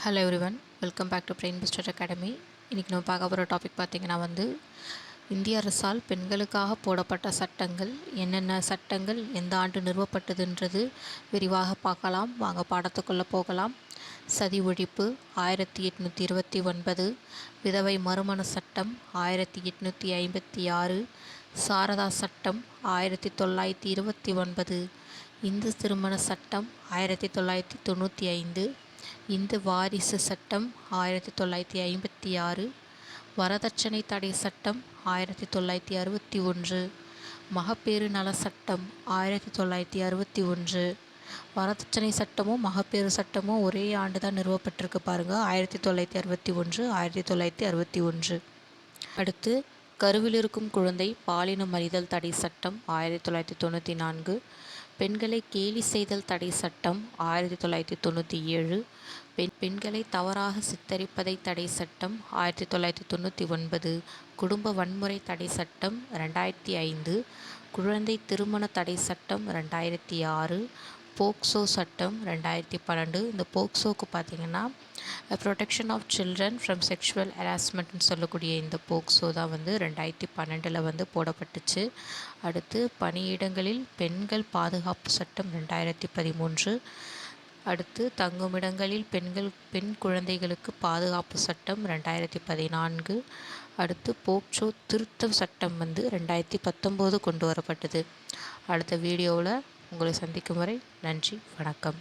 Hello everyone, welcome back to brain booster academy. இன்றைக்கி நம்ம பார்க்க போகிற டாபிக் பார்த்திங்கன்னா இந்திய அரசால் பெண்களுக்காக போடப்பட்ட சட்டங்கள் என்னென்ன சட்டங்கள் எந்த ஆண்டு நிறுவப்பட்டதுன்றது விரிவாக பார்க்கலாம். வாங்க பாடத்துக்குள்ளே போகலாம். சதி ஒழிப்பு 1829, விதவை மறுமண சட்டம் 1856, சாரதா சட்டம் 1929, இந்து திருமண சட்டம் 1995, இந்து வாரிசு சட்டம் 1956, வரதட்சணை தடை சட்டம் 1961, மகப்பேறு நல சட்டம் 1961. வரதட்சணை சட்டமும் மகப்பேறு சட்டமும் ஒரே ஆண்டு தான் நிறுவப்பட்டிருக்கு பாருங்கள், 1961, 1961. அடுத்து கருவில் இருக்கும் குழந்தை பாலினம் அறிதல் தடை சட்டம் 1994, பெண்களை கேலி செய்தல் தடை சட்டம் 1997, பெண்களை தவறாக சித்தரிப்பதை தடை சட்டம் 1999, குடும்ப வன்முறை தடை சட்டம் 2005, குழந்தை திருமண தடை சட்டம் 2006, போக்சோ சட்டம் 2012. இந்த போக்சோக்கு பார்த்திங்கன்னா protection of children from sexual ஹராஸ்மெண்ட்னு சொல்லக்கூடிய இந்த போக்சோ தான் 2012 போடப்பட்டுச்சு. அடுத்து பணியிடங்களில் பெண்கள் பாதுகாப்பு சட்டம் 2013. அடுத்து தங்குமிடங்களில் பெண் குழந்தைகளுக்கு பாதுகாப்பு சட்டம் 2014. அடுத்து போக்சோ திருத்த சட்டம் 2019 கொண்டு வரப்பட்டது. அடுத்த வீடியோவில் உங்களை சந்திக்கும் வரை நன்றி, வணக்கம்.